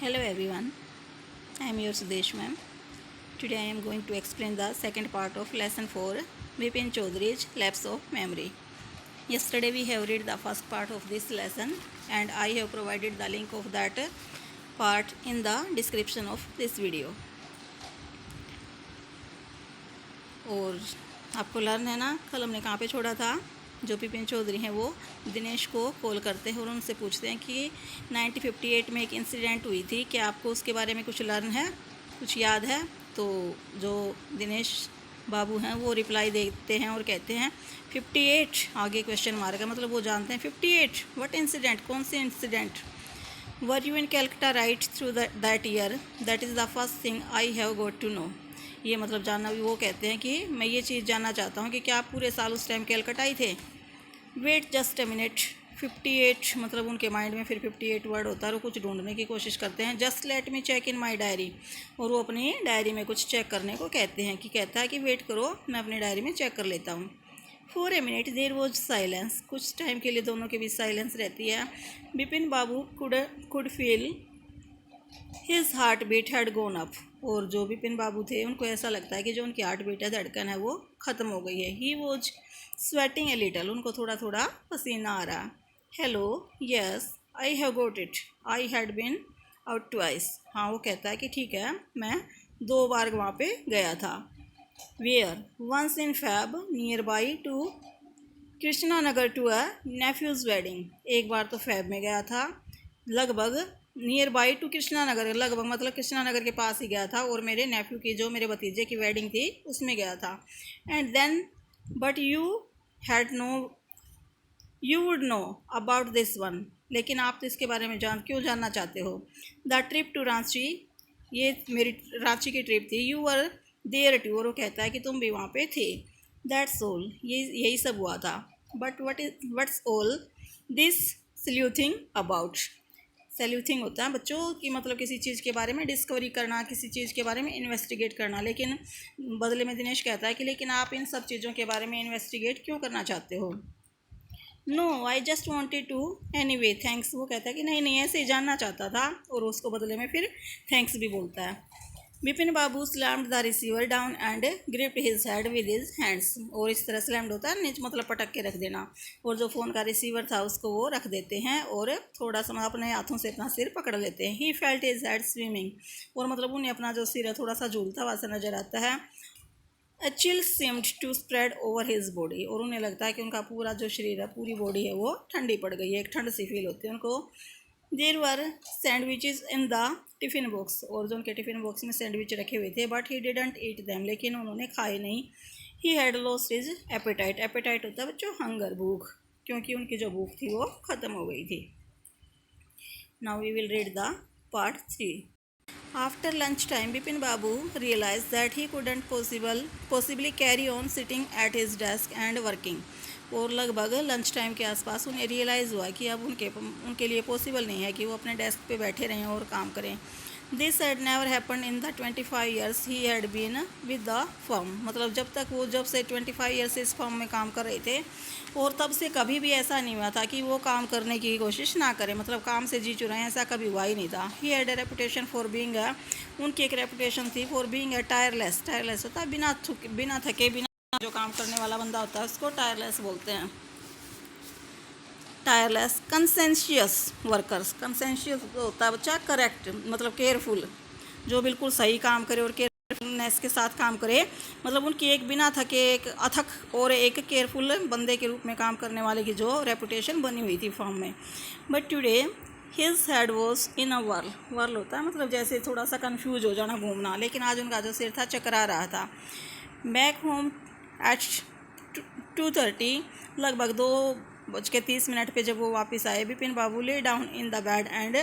Hello everyone, I am your Sudesh ma'am. Today I am going to explain the second part of lesson 4, Vipin Chaudhary's Lapse of Memory. Yesterday we have read the first part of this lesson and I have provided the link of that part in the description of this video. और आपको learn है ना, कल हमने कहाँ पे छोड़ा था। जो विपिन चौधरी हैं वो दिनेश को कॉल करते हैं और उनसे पूछते हैं कि 1958 में एक इंसिडेंट हुई थी, क्या आपको उसके बारे में कुछ लर्न है, कुछ याद है। तो जो दिनेश बाबू हैं वो रिप्लाई देते हैं और कहते हैं 58, आगे क्वेश्चन मार्क है, मतलब वो जानते हैं 58 व्हाट इंसिडेंट, कौन से incident. Were you in Calcutta right through that year, that is the first thing I have got to know. ये मतलब जानना भी, वो कहते हैं कि मैं ये चीज़ जानना चाहता हूँ कि क्या आप पूरे साल उस टाइम कैलकटा ही थे। वेट जस्ट अ मिनट, 58 मतलब उनके माइंड में फिर 58 वर्ड होता है और वो कुछ ढूंढने की कोशिश करते हैं। Just let me check in my diary, और वो अपनी डायरी में कुछ चेक करने को कहते हैं, कि कहता है कि वेट करो मैं अपनी डायरी में चेक कर लेता हूँ। For a minute there was silence, कुछ टाइम के लिए दोनों के बीच साइलेंस रहती है। Vipin Babu could feel his heart beat had gone up, और जो विपिन बाबू थे उनको ऐसा लगता है कि जो उनकी हार्ट बीट है, धड़कन है, वो ख़त्म हो गई है। He was sweating a little, उनको थोड़ा थोड़ा पसीना आ रहा। Hello, yes I have got it, I had been out twice. हाँ, वो कहता है कि ठीक है, मैं 2 बार वहाँ पे गया था। Where, once in Feb nearby to Krishnanagar to a nephew's wedding, एक बार तो फैब में गया था, लगभग nearby to Krishnanagar, लगभग मतलब कृष्णा नगर के पास ही गया था, और मेरे नेफ्यू की, जो मेरे भतीजे की वेडिंग थी उसमें गया था। And then but you would know about this one, लेकिन आप तो इसके बारे में क्यों जानना चाहते हो। द ट्रिप टू रांची, ये मेरी रांची की ट्रिप थी। यू वर देयर टू, और वो कहता है कि तुम भी वहाँ पे थे। दैट्स ऑल, यही सब हुआ था। But what's all this sleuthing about. Sleuthing होता है बच्चों की, मतलब किसी चीज़ के बारे में डिस्कवरी करना, किसी चीज़ के बारे में इन्वेस्टिगेट करना। लेकिन बदले में दिनेश कहता है कि लेकिन आप इन सब चीज़ों के बारे में इन्वेस्टिगेट क्यों करना चाहते हो। No I just wanted to anyway thanks, वो कहता है कि नहीं नहीं ऐसे ही जानना चाहता था, और उसको बदले में फिर थैंक्स भी बोलता है। Vipin Babu slammed the receiver down and gripped his head with his hands, और इस तरह स्लैम्ड होता है नीचे, मतलब पटक के रख देना, और जो फ़ोन का रिसीवर था उसको वो रख देते हैं और थोड़ा सा अपने हाथों से अपना सिर पकड़ लेते हैं। He felt his head swimming, और मतलब उन्हें अपना जो सिर है थोड़ा सा झूलता हुआ सा नजर आता है। A chill seemed to spread over his body, और उन्हें लगता है कि उनका पूरा जो शरीर है, पूरी बॉडी है, वो ठंडी पड़ गई है, एक ठंड सी फील होती है उनको। There were sandwiches in the tiffin box, और जो उनके टिफ़िन बॉक्स में सैंडविच रखे हुए थे, but he didn't eat them, लेकिन उन्होंने खाए नहीं। He had lost his appetite, appetite होता है बच्चों हंगर, भूख, क्योंकि उनकी जो भूख थी वो ख़त्म हो गई थी। Now we will read the part 3। After lunchtime, Bipin Babu realized that he couldn't possibly carry on sitting at his desk and working. और लगभग लंच टाइम के आसपास उन्हें रियलाइज़ हुआ कि अब उनके लिए पॉसिबल नहीं है कि वो अपने डेस्क पे बैठे रहें और काम करें। This had never happen in the 25 years he had been with the firm, मतलब जब से 25 ईयर्स से इस फर्म में काम कर रहे थे, और तब से कभी भी ऐसा नहीं हुआ था कि वो काम करने की कोशिश ना करें, मतलब काम से जी चुराएं, ऐसा कभी हुआ ही नहीं था। He had a reputation for being उनकी एक रेपुटेशन थी for being a tireless, tireless होता है बिना थके, बिना जो काम करने वाला बंदा होता है उसको टायरलेस बोलते हैं। टायरलेस कंसेंशियस वर्कर्स, कंसेंशियस होता है बच्चा करेक्ट, मतलब केयरफुल, जो बिल्कुल सही काम करे और केयरफुलनेस के साथ काम करे, मतलब उनकी एक बिना थके, एक अथक और एक केयरफुल बंदे के रूप में काम करने वाले की जो रेपुटेशन बनी हुई थी फॉर्म में। But today his head was in a whirl होता है मतलब जैसे थोड़ा सा कन्फ्यूज हो जाना, घूमना, लेकिन आज उनका जो सिर था चकरा रहा था। बैक होम एट 2:30, लगभग 2:30 पे जब वो वापस आए, Vipin Babu lay down in the bed and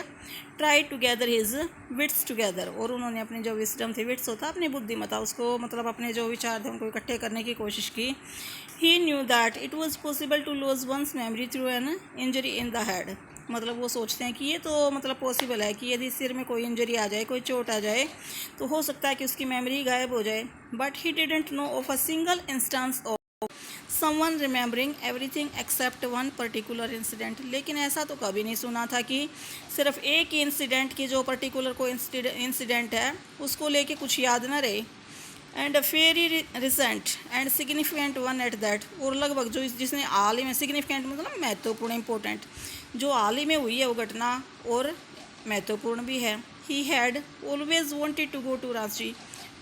try to gather his wits together, और उन्होंने अपनी जो विस्डम थी, विट्स होता अपनी बुद्धिमत्ता, उसको मतलब अपने जो विचार थे उनको इकट्ठे करने की कोशिश की। He knew that it was possible to lose one's memory through an injury in the head, मतलब वो सोचते हैं कि ये तो मतलब पॉसिबल है कि यदि सिर में कोई इंजरी आ जाए, कोई चोट आ जाए, तो हो सकता है कि उसकी मेमोरी गायब हो जाए। But he didn't know of a single instance of someone remembering everything except one particular incident. लेकिन ऐसा तो कभी नहीं सुना था कि सिर्फ एक ही इंसिडेंट की जो पर्टिकुलर कोई इंसिडेंट है उसको लेके कुछ याद ना रहे। And very recent and significant one at that, और लगभग जो जिसने हाल ही में, सिग्निफिकेंट मतलब महत्वपूर्ण, इंपॉर्टेंट, जो हाल ही में हुई है वो घटना और महत्वपूर्ण भी है। He had always wanted to go to Ranchi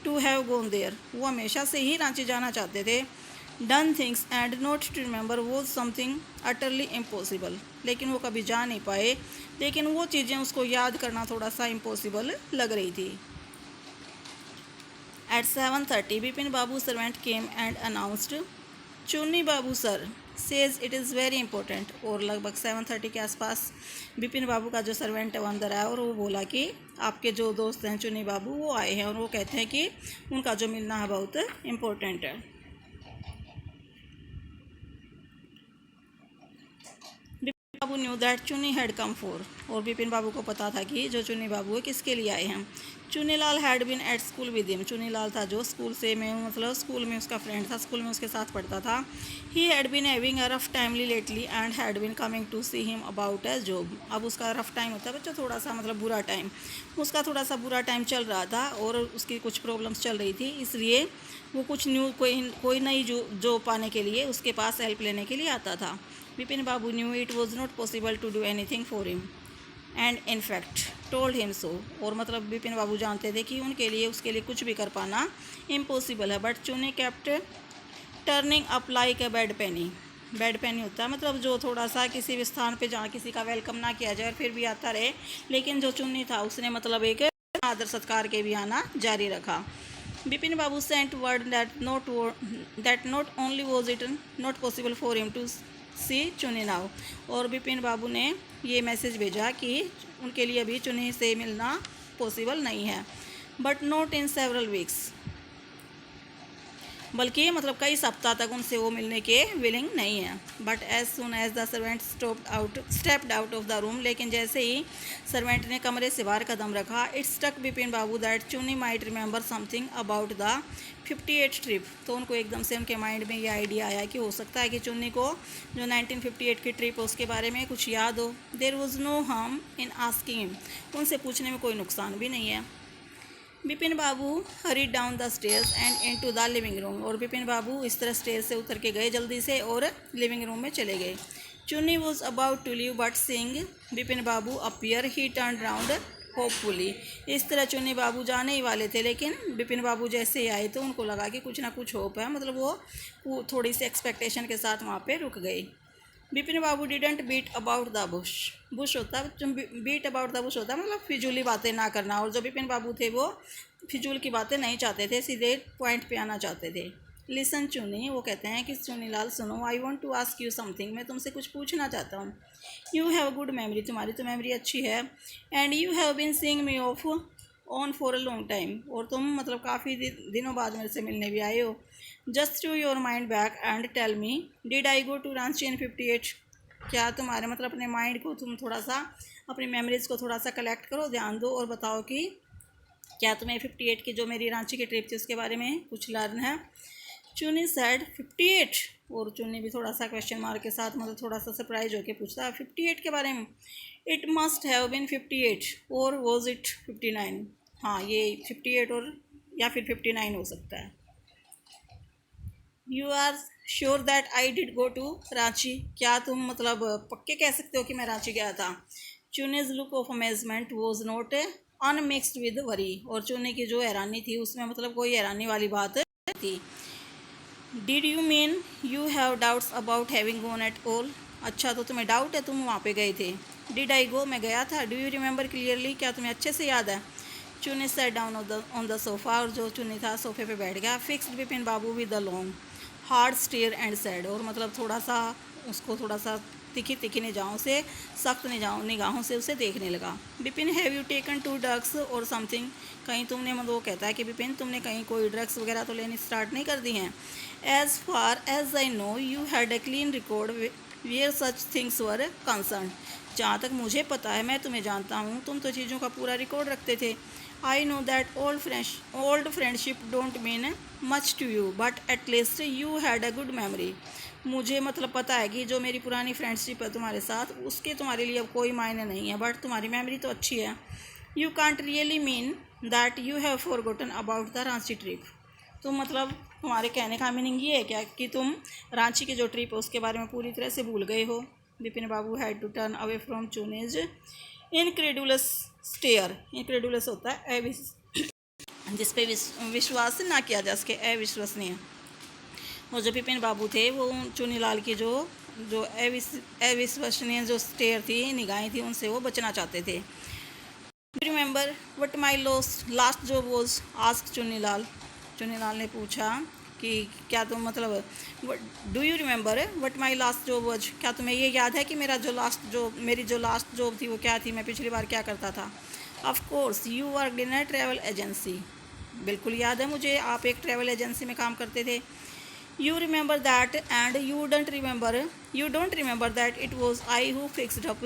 to have gone there, वो हमेशा से ही रांची जाना चाहते थे। Done things and not to remember was something utterly impossible, लेकिन वो कभी जा नहीं पाए, लेकिन वो चीज़ें उसको याद करना थोड़ा सा इम्पॉसिबल लग रही थी। At 7:30, Bipin Babu servant came and announced, Chunni Babu sir says it is very important. और लगभग 7:30 के आसपास बिपिन बाबू का जो सर्वेंट है वो अंदर आया और वो बोला कि आपके जो दोस्त हैं चुन्नी बाबू वो आए हैं और वो कहते हैं कि उनका जो मिलना है बहुत इम्पोर्टेंट है। बाबू न्यू दैट चुन्नी हैड कम फॉर, और बिपिन बाबू को पता था कि जो चुन्नी बाबू है किसके लिए आए हैं। Chunni Lal had been at school with him, Chunni Lal था जो स्कूल से में मतलब स्कूल में उसका फ्रेंड था, स्कूल में उसके साथ पढ़ता था। He had been having a rough timely lately and had been coming to see him about a job. अब उसका रफ टाइम होता है बच्चों, थोड़ा सा मतलब बुरा टाइम, उसका थोड़ा सा बुरा टाइम चल रहा था और उसकी कुछ प्रॉब्लम्स चल रही थी, इसलिए वो कुछ न्यू कोई नई जॉब पाने के लिए उसके पास हेल्प लेने के लिए आता था। Bipin Babu knew it was not possible to do anything for him and in fact told him so, और मतलब बिपिन बाबू जानते थे कि उनके लिए उसके लिए कुछ भी कर पाना इम्पॉसिबल है। But Chunni kept turning up like a bad penny, bad penny होता है मतलब जो थोड़ा सा किसी भी स्थान पे जहाँ किसी का वेलकम ना किया जाए और फिर भी आता रहे, लेकिन जो चुन्नी था उसने मतलब एक आदर सत्कार के भी आना जारी रखा। Bipin Babu sent word that not only was it not possible for him to see Chuni now, और बिपिन बाबू ने ये मैसेज भेजा कि उनके लिए अभी चुनी से मिलना पॉसिबल नहीं है, but not in several weeks, बल्कि मतलब कई सप्ताह तक उनसे वो मिलने के विलिंग नहीं है। But as soon as the servant stepped out of the room, लेकिन जैसे ही सर्वेंट ने कमरे से बाहर कदम रखा, it stuck Bipin Babu that Chunni might remember something about the 58 trip, तो उनको एकदम से उनके माइंड में ये आइडिया आया कि हो सकता है कि चुन्नी को जो 1958 की ट्रिप है उसके बारे में कुछ याद हो। There was no harm in asking him, उनसे पूछने में कोई नुकसान भी नहीं है। Bipin Babu hurried down the stairs and into the living room, और बिपिन बाबू इस तरह स्टेयर से उतर के गए जल्दी से और लिविंग रूम में चले गए। Chunni was about to leave but seeing Bipin Babu appear he turn round hopefully, इस तरह चुन्नी बाबू जाने ही वाले थे, लेकिन बिपिन बाबू जैसे ही आए तो उनको लगा कि कुछ ना कुछ होप है, मतलब वो थोड़ी सी एक्सपेक्टेशन के साथ वहाँ पे रुक गए। Bipin Babu didn't beat about the bush, bush होता है बीट अबाउट द बुश होता है मतलब फिजूली बातें ना करना, और जो बिपिन बाबू थे वो फिजूल की बातें नहीं चाहते थे, सीधे पॉइंट पे आना चाहते थे। लिसन चुनी, वो कहते हैं कि चुनी लाल सुनो, I want to ask you something, मैं तुमसे कुछ पूछना चाहता हूँ। यू हैव गुड मेमोरी, तुम्हारी तो मेमोरी अच्छी है, and you have been seeing me off on for a long time, और तुम मतलब काफ़ी दिनों बाद मेरे से मिलने भी आए हो। Just to your mind back and tell me did I go to Ranchi in 58, क्या तुम्हारे मतलब अपने माइंड को तुम थोड़ा सा अपनी मेमोरीज को थोड़ा सा कलेक्ट करो, ध्यान दो और बताओ कि क्या तुम्हें 58 की जो मेरी रांची की ट्रिप थी उसके बारे में कुछ लर्न है। चुनी सैड 58, और चुनी भी थोड़ा सा क्वेश्चन मार्क के साथ मतलब थोड़ा सा सरप्राइज होकर पूछता है 58 के बारे में। इट मस्ट हैव बीन 58 और वॉज इट 59, हाँ ये 58 और या फिर 59 हो सकता है। You are sure that I did go to Ranchi, क्या तुम मतलब पक्के कह सकते हो कि मैं रांची गया था। Chuni's look of amazement was not unmixed with worry, और चुनी की जो हैरानी थी उसमें मतलब कोई हैरानी वाली बात थी। Did you mean you have doubts about having gone at all, अच्छा तो तुम्हें डाउट है तुम वहाँ पे गए थे। डिड आई गो, मैं गया था। डू यू रिमेंबर क्लियरली, क्या तुम्हें अच्छे से याद है। Chuni set down on the sofa, और जो चुनी था सोफे पे बैठ गया। Fixed Bipin Babu with the long hard stare and said, और मतलब थोड़ा सा उसको थोड़ा सा तिखी निगाहों से, सख्त निगाहों से उसे देखने लगा। Bipin have you taken to drugs or something, कहीं तुमने मतलब वो कहता है कि बिपिन तुमने कहीं कोई ड्रग्स वगैरह तो लेनी स्टार्ट नहीं कर दी हैं। As far as I know you had a clean record where such things were concerned, जहाँ तक मुझे पता है, मैं तुम्हें जानता हूँ, तुम तो चीज़ों का पूरा रिकॉर्ड रखते थे। I know that old friendship don't mean much to you but at least you had a good memory. मुझे मतलब पता है कि जो मेरी पुरानी फ्रेंडशिप है तुम्हारे साथ, उसके तुम्हारे लिए अब कोई मायने नहीं है, बट तुम्हारी मेमोरी तो अच्छी है। You can't really mean that you have forgotten about the Ranchi trip. तो मतलब तुम्हारे कहने का मीनिंग ये है क्या कि तुम रांची की जो ट्रिप है उसके बारे में पूरी तरह से भूल गए हो। Vipin Babu had to turn away from Chuni's incredulous stare. Incredulous होता है जिस पे विश्वास ना किया जा सके, अविश्वसनीय। और जो विपिन बाबू थे वो चुनीलाल की जो जो अविश्वसनीय जो स्टेयर थी, निगाहें थी, उनसे वो बचना चाहते थे। Remember what my last job was ask Chunilal. Chunilal ने पूछा कि क्या तुम मतलब do you remember what my last job was, क्या तुम्हें ये याद है कि मेरी जो लास्ट जॉब थी वो क्या थी, मैं पिछली बार क्या करता था। Of course you work in a travel agency. बिल्कुल याद है मुझे, आप एक ट्रैवल एजेंसी में काम करते थे। You remember that and you don't remember that it was I who fixed up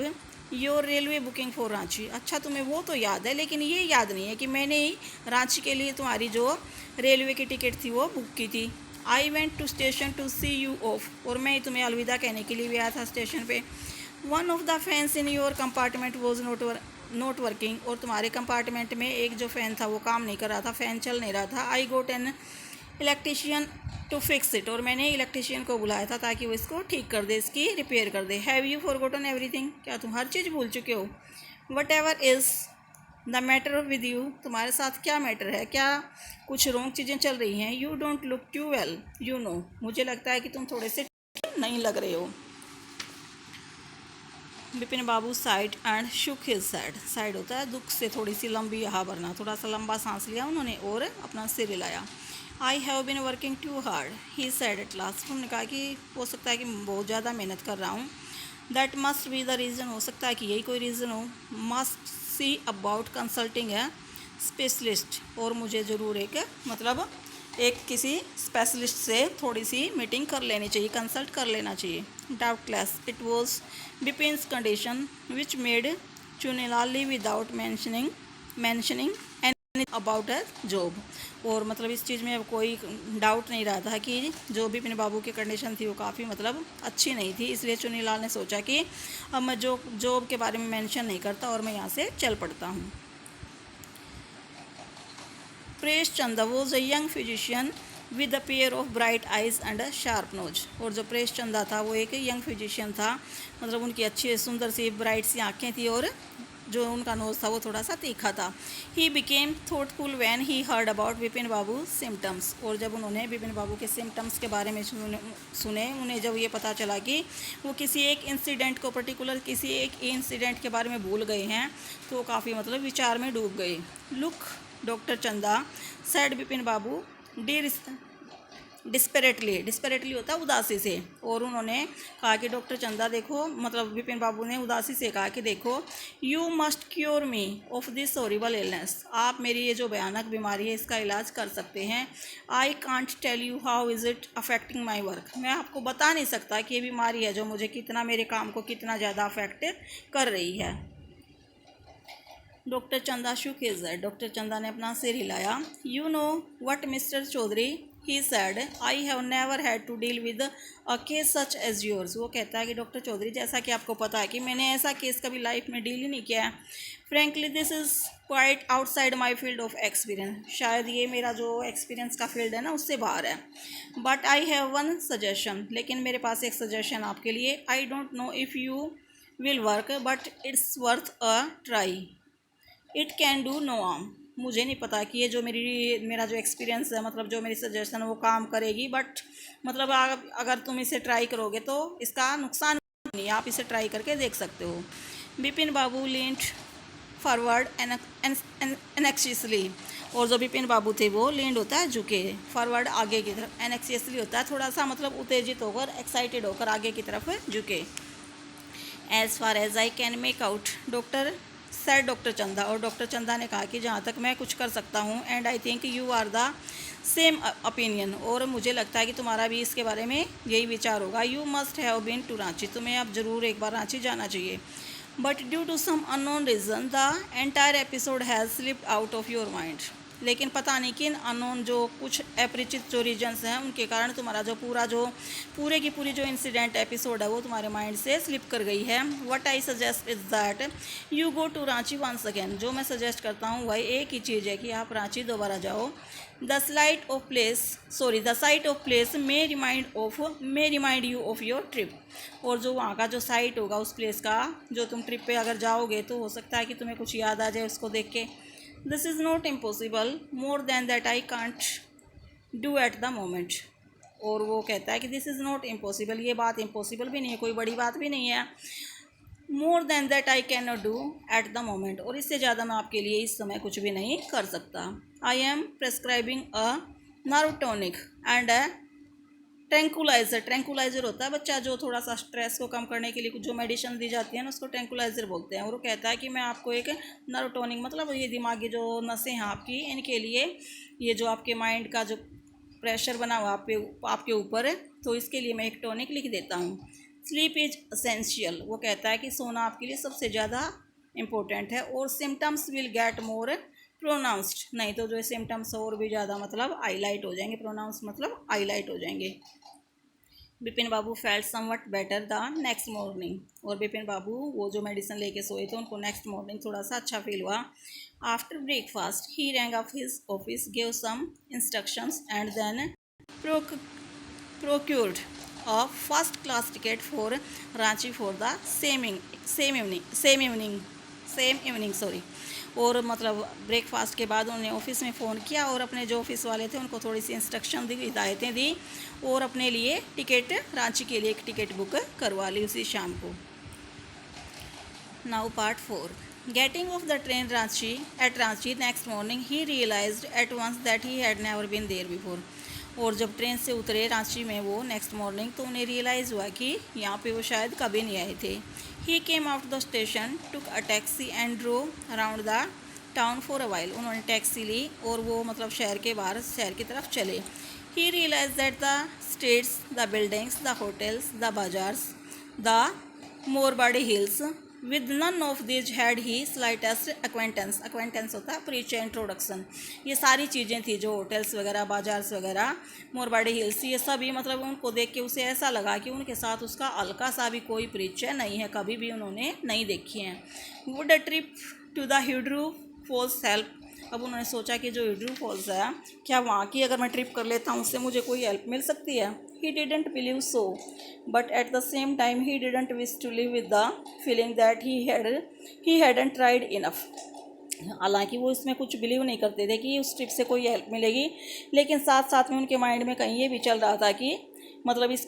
your railway booking for Ranchi. अच्छा, तुम्हें वो तो याद है, लेकिन ये याद नहीं है कि मैंने ही रांची के लिए तुम्हारी जो रेलवे की टिकट थी वो बुक की थी। I went to station to see you off, और मैं तुम्हें अलविदा कहने के लिए भी आया था स्टेशन पे। One of the fans in your compartment was not working, और तुम्हारे कंपार्टमेंट में एक जो फ़ैन था वो काम नहीं कर रहा था, फ़ैन चल नहीं रहा था। I got an electrician to fix it, और मैंने इलेक्ट्रीशियन को बुलाया था ताकि वो इसको ठीक कर दे, इसकी रिपेयर कर दे। हैव यू फॉरगॉटन एवरीथिंग, क्या तुम हर चीज़ भूल चुके हो। What ever is the matter with you, तुम्हारे साथ क्या मैटर है, क्या कुछ रॉन्ग चीज़ें चल रही हैं। You don't look too well you know, मुझे लगता है कि तुम थोड़े से नहीं लग रहे हो। Vipin Babu sighed and shook his side. Sighed होता है दुख से थोड़ी सी लंबी यहाँ भरना, थोड़ा सा लंबा सांस लिया उन्होंने और अपना सिर हिलाया। I have been working too hard he said at last. उन्होंने कहा कि हो सकता है कि बहुत ज़्यादा मेहनत कर रहा हूँ। That must be the reason, हो सकता है कि यही कोई रीज़न हो। मस्ट सी अबाउट कंसल्टिंग है स्पेशलिस्ट, और मुझे ज़रूर एक किसी स्पेशलिस्ट से थोड़ी सी मीटिंग कर लेनी चाहिए, कंसल्ट कर लेना चाहिए। Doubtless it was Bipin's condition which made Chunilal leave without mentioning about a job. और मतलब इस चीज़ में अब कोई डाउट नहीं रहा था कि जो विपिन बाबू की कंडीशन थी वो काफ़ी अच्छी नहीं थी, इसलिए चुनीलाल ने सोचा कि अब मैं जॉब के बारे में मेंशन नहीं करता और मैं यहाँ से चल पड़ता हूँ। Paresh Chanda was a young physician with a pair of bright eyes and a sharp nose. और जो प्रेश चंदा था वो एक यंग फिजिशियन था, मतलब उनकी अच्छी सुंदर सी ब्राइट सी आँखें थी और जो उनका नोज था वो थोड़ा सा तीखा था। He became thoughtful when he heard about Vipin Babu symptoms, और जब उन्होंने विपिन बाबू के सिम्टम्स के बारे में सुने, उन्हें जब ये पता चला कि वो किसी एक इंसिडेंट को पर्टिकुलर किसी एक इंसिडेंट के बारे में भूल गए हैं, तो वो काफ़ी विचार में डूब गए। लुक डॉक्टर चंदा सैड विपिन बाबू डिस्पेरेटली होता है उदासी से, और उन्होंने कहा कि डॉक्टर चंदा देखो, मतलब विपिन बाबू ने उदासी से कहा कि देखो, you must cure me of this horrible illness, आप मेरी ये जो भयानक बीमारी है इसका इलाज कर सकते हैं। I can't tell you how is it affecting my work, मैं आपको बता नहीं सकता कि ये बीमारी है जो मुझे कितना, मेरे काम को कितना ज़्यादा अफेक्ट कर रही है। डॉक्टर चंदा शुक हिज हेड, डॉक्टर चंदा ने अपना सिर हिलाया। You know what mister Chaudhary he said I have never had to deal with a case such as yours. वो कहता है कि डॉक्टर चौधरी, जैसा कि आपको पता है कि मैंने ऐसा केस कभी लाइफ में डील ही नहीं किया है। Frankly this is quite outside my field of experience, शायद ये मेरा जो एक्सपीरियंस का फील्ड है ना उससे बाहर है। But I have one suggestion, लेकिन मेरे पास एक सजेशन आपके लिए। I don't know if you will work but it's worth a try, it can do no harm. मुझे नहीं पता कि ये जो मेरा जो एक्सपीरियंस है, मतलब जो मेरी सजेशन है वो काम करेगी, बट अगर तुम इसे ट्राई करोगे तो इसका नुकसान नहीं, आप इसे ट्राई करके देख सकते हो। विपिन बाबू लीन्ड फॉरवर्ड एनेक्शियसली, और जो विपिन बाबू थे वो लीन्ड होता है झुके, फॉरवर्ड आगे की तरफ, एनेक्शियसली होता है थोड़ा सा उत्तेजित होकर, एक्साइटेड होकर आगे की तरफ झुके। As far as I can make out said doctor Chanda, और डॉक्टर चंदा ने कहा कि जहाँ तक मैं कुछ कर सकता हूँ, and I think you are the same opinion, और मुझे लगता है कि तुम्हारा भी इसके बारे में यही विचार होगा। You must have been to Ranchi, तुम्हें अब ज़रूर एक बार रांची जाना चाहिए। But due to some unknown reason the entire episode has slipped out of your mind. लेकिन पता नहीं किन अननोन जो कुछ अपरिचित जो रीजन्स हैं उनके कारण तुम्हारा जो पूरे की पूरी जो इंसिडेंट एपिसोड है वो तुम्हारे माइंड से स्लिप कर गई है। What I suggest is that you go to Ranchi once again. जो मैं सजेस्ट करता हूँ वही एक ही चीज़ है कि आप रांची दोबारा जाओ। The site of place may remind you of your trip. और जो वहाँ का जो साइट होगा उस प्लेस का, जो तुम ट्रिप पे अगर जाओगे तो हो सकता है कि तुम्हें कुछ याद आ जाए उसको देख के। This is not impossible more than that I can't do at the moment. और वो कहता है कि दिस इज़ नॉट इम्पॉसिबल, ये बात इम्पॉसिबल भी नहीं है, कोई बड़ी बात भी नहीं है। More than that I can not do at the moment, और इससे ज़्यादा मैं आपके लिए इस समय कुछ भी नहीं कर सकता। I am prescribing a nerve tonic and a tranquilliser होता है बच्चा, जो थोड़ा सा स्ट्रेस को कम करने के लिए जो मेडिसिन दी जाती है ना उसको ट्रैंकुलाइजर बोलते हैं। और वो कहता है कि मैं आपको एक नर्व टॉनिक, मतलब ये दिमागी जो नसें हैं आपकी, इनके लिए ये जो आपके माइंड का जो प्रेशर बना हुआ आपके ऊपर है, तो इसके लिए मैं एक टॉनिक लिख देता हूँ। Sleep is essential. वो कहता है कि सोना आपके लिए सबसे ज़्यादा इम्पोर्टेंट है। और symptoms will get more pronounced, नहीं तो जो सिम्टम्स और भी ज़्यादा मतलब हाईलाइट हो जाएंगे। प्रोनाउंस मतलब हाईलाइट हो जाएंगे। Bipin Babu felt somewhat better the next morning. और बिपिन बाबू वो जो मेडिसिन लेके सोए थे उनको नेक्स्ट मॉर्निंग थोड़ा सा अच्छा फील हुआ। After breakfast he rang up his office, give some instructions and then procured a first class ticket for Ranchi for the same evening sorry। और मतलब ब्रेकफास्ट के बाद उन्होंने ऑफिस में फ़ोन किया और अपने जो ऑफिस वाले थे उनको थोड़ी सी इंस्ट्रक्शन दी, हिदायतें दी, और अपने लिए टिकट, रांची के लिए एक टिकट बुक करवा ली उसी शाम को। Now part 4। Getting off the train Ranchi next morning he realized at once that he had never been there before. और जब ट्रेन से उतरे रांची में वो नेक्स्ट मॉर्निंग, तो उन्हें रियलाइज़ हुआ कि यहाँ पे वो शायद कभी नहीं आए थे। He came out the station, took a taxi and drove around the town for a while. उन्होंने टैक्सी ली और वो मतलब शहर के बाहर शहर की तरफ चले। He realise that the streets, the buildings, the hotels, the bazaars, the Morabadi hills, with none of these had he slightest acquaintance होता है परिचय, इंट्रोडक्शन। ये सारी चीज़ें थी जो होटल्स वगैरह, बाजार्स वगैरह, मोरबाड़ी हिल्स, ये सभी मतलब उनको देख के उसे ऐसा लगा कि उनके साथ उसका हल्का सा भी कोई परिचय नहीं है, कभी भी उन्होंने नहीं देखी हैं। Would a trip to the Hundru Falls help. अब उन्होंने सोचा कि जो हिड्रू फॉल्स है, क्या वहाँ की अगर मैं ट्रिप कर लेता हूँ उससे मुझे कोई हेल्प मिल सकती है। He didn't believe so, but at the same time he didn't wish to live with the feeling that he hadn't tried enough। हालांकि वो इसमें कुछ बिलीव नहीं करते थे कि उस ट्रिप से कोई हेल्प मिलेगी, लेकिन साथ साथ में उनके माइंड में कहीं ये भी चल रहा था कि मतलब इस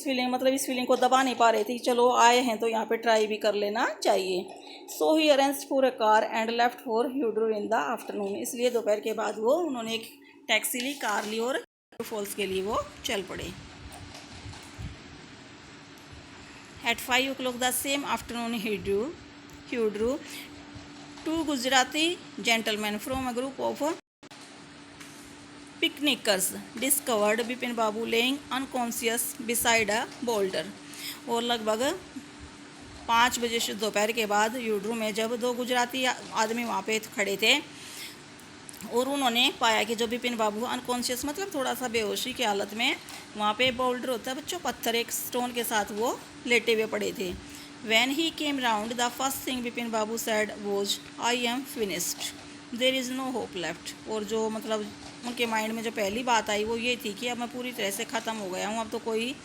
फीलिंग को दबा नहीं पा रहे थे, चलो आए हैं तो यहाँ पे ट्राई भी कर लेना चाहिए। So he arranged for a car and left for Hundru in the afternoon. इसलिए दोपहर के बाद उन्होंने एक टैक्सी ली, कार ली और फॉल्स के लिए वो चल पड़े। At 5 o'clock the same afternoon he drew two Gujarati gentlemen from a group of picnickers discovered Bipin Babu laying unconscious beside a boulder। और लगभग 5 बजे से दोपहर के बाद यूड्रू में जब 2 गुजराती आदमी वहाँ पे खड़े थे और उन्होंने पाया कि जो बिपिन बाबू अनकॉन्शियस मतलब थोड़ा सा बेहोशी की हालत में, वहाँ पे बोल्डर होता है बच्चों, पत्थर, एक स्टोन के साथ वो लेटे हुए पड़े थे। When he came round the first thing Bipin Babu said was I am finished there is no hope left. और जो मतलब उनके माइंड में जो पहली बात आई वो ये थी कि अब मैं पूरी तरह से ख़त्म हो गया हूँ, अब तो कोई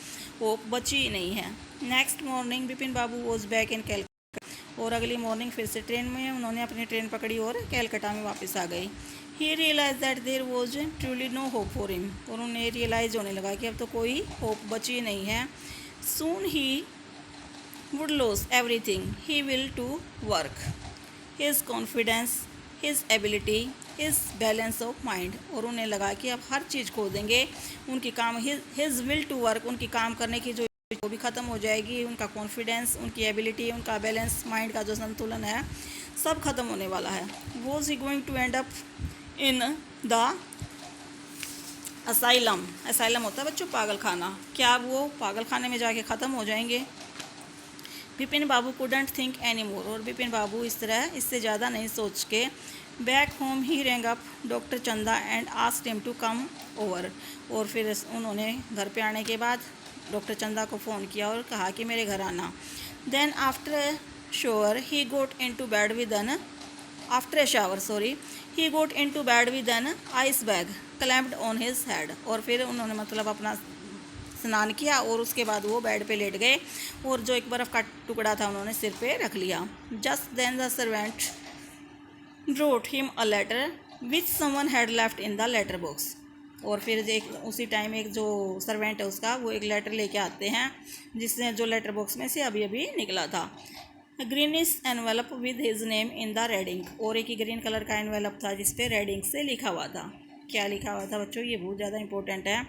होप बची ही नहीं है। Next morning Bipin Babu was back in Calcutta. और अगली मॉर्निंग फिर से ट्रेन में उन्होंने अपनी ट्रेन पकड़ी और कैलकाटा में वापस आ गई। He realise that there was truly no hope for him. और उन्हें रियलाइज़ होने लगा कि अब तो कोई होप बची नहीं है। Soon he would lose everything he will to work, his confidence, his ability, his balance of mind. और उन्हें लगा कि अब हर चीज़ खो देंगे, उनकी काम, हिज विल टू वर्क, उनकी काम करने की जो भी ख़त्म हो जाएगी, उनका कॉन्फिडेंस, उनकी एबिलिटी, उनका बैलेंस, माइंड का जो संतुलन है सब खत्म होने वाला है। Was he going to end up in the asylum होता है बच्चों पागल खाना, क्या वो पागल खाने में जाके ख़त्म हो जाएंगे। विपिन बाबू couldn't think anymore, और विपिन बाबू इस तरह इससे ज़्यादा नहीं सोच के बैक होम ही rang up डॉक्टर चंदा and asked him to come over, और फिर उन्होंने घर पे आने के बाद डॉक्टर चंदा को फ़ोन किया और कहा कि मेरे घर आना। Then after a shower he got into bed with an after a shower he got into bed with an ice bag clamped on his head, और फिर उन्होंने मतलब अपना स्नान किया और उसके बाद वो बेड पे लेट गए और जो एक बर्फ़ का टुकड़ा था उन्होंने सिर पे रख लिया। Just then the servant brought him a letter which someone had left in the letter box, और फिर एक उसी टाइम एक जो सर्वेंट है उसका वो एक लेटर लेके आते हैं जिसने जो लेटर बॉक्स में से अभी अभी निकला था। Greenish envelope with his name in the red ink, और एक ही ग्रीन कलर का एनवेलप था जिस पे रेड इंक से लिखा हुआ था। क्या लिखा हुआ था बच्चों, ये बहुत ज़्यादा इंपॉर्टेंट है।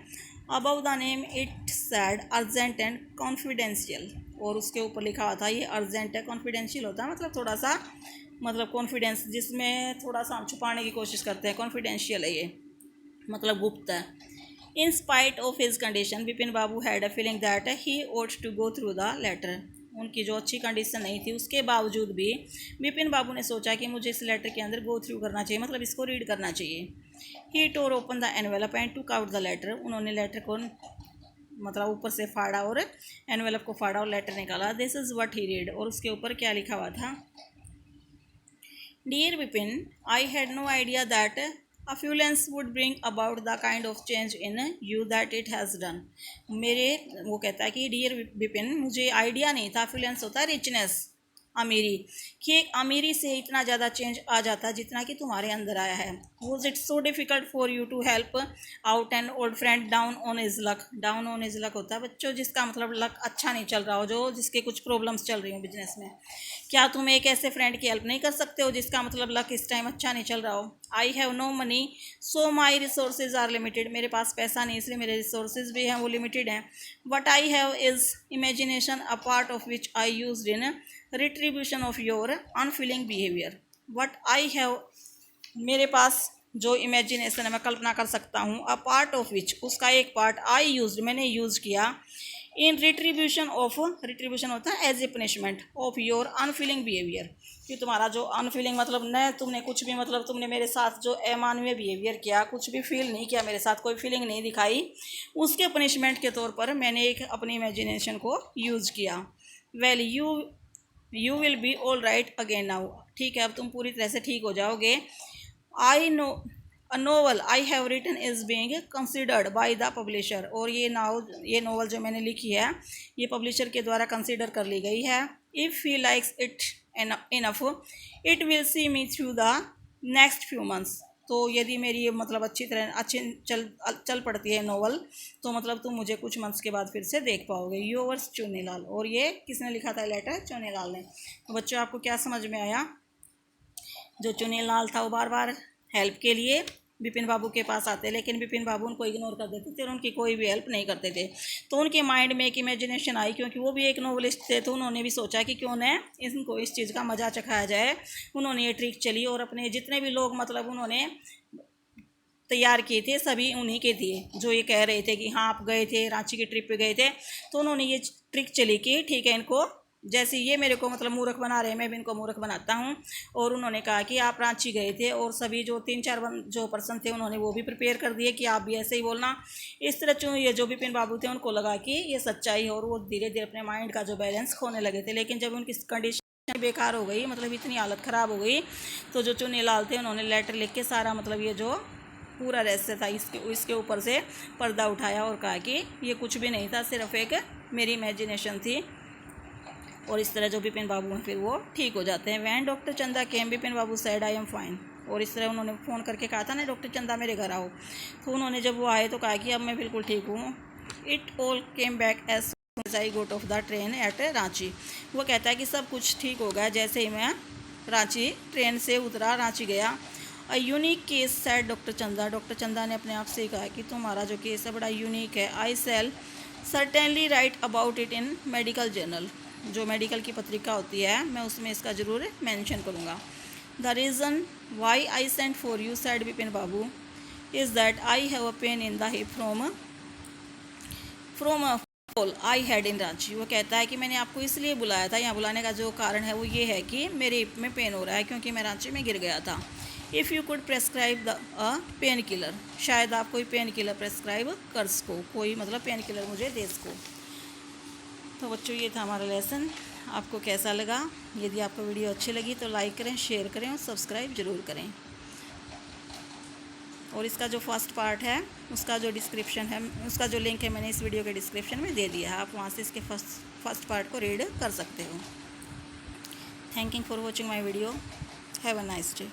Above the name it sad urgent and confidential, और उसके ऊपर लिखा हुआ था ये अर्जेंट है, कॉन्फिडेंशियल होता है मतलब थोड़ा सा मतलब कॉन्फिडेंस जिसमें थोड़ा सा हम छुपाने की कोशिश करते हैं, कॉन्फिडेंशियल है ये मतलब गुप्त है। In spite of his condition Vipin Babu had a feeling that he ought to go through the letter, उनकी जो अच्छी कंडीशन नहीं थी उसके बावजूद भी विपिन बाबू ने सोचा कि मुझे इस लेटर के अंदर गो थ्रू करना चाहिए, मतलब इसको रीड करना चाहिए। ही टोर ओपन द एनवेलप एंड टूक आउट द लेटर, उन्होंने लेटर को मतलब ऊपर से फाड़ा और एनवेलप को फाड़ा और लेटर निकाला। This is what he read, और उसके ऊपर क्या लिखा हुआ था। Dear Vipin, I had no idea that affluence would bring about the kind of change in you that it has done। मेरे वो कहता है कि डियर विपिन, मुझे आइडिया नहीं था, affluence होता है रिचनेस, अमीरी, कि अमीरी से इतना ज़्यादा चेंज आ जाता जितना कि तुम्हारे अंदर आया है। Was it so difficult for you to help out an old friend down on his luck. Down on his luck होता है बच्चों जिसका मतलब लक अच्छा नहीं चल रहा हो, जो जिसके कुछ प्रॉब्लम्स चल रही हो बिजनेस में। क्या तुम एक ऐसे फ्रेंड की हेल्प नहीं कर सकते हो जिसका मतलब लक इस टाइम अच्छा नहीं चल रहा हो। I have no money so my resources are limited, मेरे पास पैसा नहीं इसलिए मेरे रिसोर्सेज भी हैं वो लिमिटेड हैं। What I have is imagination a part of which I use in retribution of your unfeeling behaviour. What I have, मेरे पास जो इमेजिनेशन है मैं कल्पना कर सकता हूँ, अ पार्ट ऑफ विच, उसका एक पार्ट आई यूज, मैंने यूज़ किया इन रिट्रीब्यूशन ऑफ, रिट्रीब्यूशन होता है as a punishment of your unfeeling behaviour, कि तुम्हारा जो अनफीलिंग मतलब न तुमने कुछ भी मतलब तुमने मेरे साथ जो अमानवीय बिहेवियर किया, कुछ भी फील नहीं किया मेरे साथ, कोई फीलिंग नहीं दिखाई, उसके पनिशमेंट के तौर पर मैंने एक अपनी इमेजिनेशन को यूज़ किया। Well you will be all right again now, ठीक है अब तुम पूरी तरह से ठीक हो जाओगे। I know a novel I have written is being considered by the publisher, और ये नोवेल जो मैंने लिखी है ये पब्लिशर के द्वारा कंसिडर कर ली गई है। If he likes it enough it will see me through the next few months, तो यदि मेरी ये मतलब अच्छी चल पड़ती है नोवेल तो मतलब तुम मुझे कुछ मंथ्स के बाद फिर से देख पाओगे। योवर्स चुन्नीलाल, और ये किसने लिखा था लेटर, चुन्नीलाल ने। तो बच्चों आपको क्या समझ में आया, जो चुन्नीलाल था वो बार बार हेल्प के लिए विपिन बाबू के पास आते, लेकिन विपिन बाबू उनको इग्नोर कर देते थे और उनकी कोई भी हेल्प नहीं करते थे। तो उनके माइंड में एक इमेजिनेशन आई, क्योंकि वो भी एक नोवेलिस्ट थे, तो उन्होंने भी सोचा कि क्यों न इनको इस चीज़ का मज़ा चखाया जाए। उन्होंने ये ट्रिक चली और अपने जितने भी लोग मतलब उन्होंने तैयार किए थे सभी उन्हीं के थे, जो ये कह रहे थे कि हाँ आप गए थे रांची की ट्रिप पे गए थे। तो उन्होंने ये ट्रिक चली कि ठीक है इनको, जैसे ये मेरे को मतलब मूर्ख बना रहे हैं मैं भी इनको मूर्ख बनाता हूँ। और उन्होंने कहा कि आप रांची गए थे, और सभी जो 3-4 जो पर्सन थे उन्होंने वो भी प्रिपेयर कर दिए कि आप भी ऐसे ही बोलना। इस तरह ये जो विपिन बाबू थे उनको लगा कि ये सच्चाई है, और वो धीरे धीरे अपने माइंड का जो बैलेंस खोने लगे थे। लेकिन जब उनकी कंडीशन बेकार हो गई, मतलब इतनी हालत ख़राब हो गई, तो जो चुन्नीलाल थे उन्होंने लेटर लिख के सारा मतलब ये जो पूरा रहस्य था इसके ऊपर से पर्दा उठाया और कहा कि ये कुछ भी नहीं था, सिर्फ एक मेरी इमेजिनेशन थी। और इस तरह जो विपिन बाबू हैं फिर वो ठीक हो जाते हैं। वैन डॉक्टर चंदा केम विपिन बाबू सेड आई एम फाइन, और इस तरह उन्होंने फ़ोन करके कहा था ना डॉक्टर चंदा मेरे घर आओ, तो उन्होंने जब वो आए तो कहा कि अब मैं बिल्कुल ठीक हूँ। It all came back as I got off the train at Ranchi, वो कहता है कि सब कुछ ठीक हो गया जैसे ही मैं रांची ट्रेन से उतरा, रांची गया। A unique case sad doctor चंदा, डॉक्टर चंदा ने अपने आप से कहा कि तुम्हारा जो केस है बड़ा यूनिक है। I shall certainly write about it in medical journal, जो मेडिकल की पत्रिका होती है मैं उसमें इसका ज़रूर मेंशन करूँगा। The reason why I sent for you sad Vipin Babu is that I have a pain in the hip from I had in Ranchi. वो कहता है कि मैंने आपको इसलिए बुलाया था, यहाँ बुलाने का जो कारण है वो ये है कि मेरे हिप में पेन हो रहा है क्योंकि मैं रांची में गिर गया था। If you could prescribe the pain killer, शायद आप कोई पेन किलर प्रेस्क्राइब कर सको, कोई मतलब पेन किलर मुझे दे सको। तो बच्चों ये था हमारा लेसन। आपको कैसा लगा? यदि आपको वीडियो अच्छी लगी तो लाइक करें, शेयर करें और सब्सक्राइब ज़रूर करें। और इसका जो फर्स्ट पार्ट है उसका जो डिस्क्रिप्शन है, उसका जो लिंक है मैंने इस वीडियो के डिस्क्रिप्शन में दे दिया है, आप वहाँ से इसके फर्स्ट पार्ट को रीड कर सकते हो। Thank you for watching my video. Have a nice day.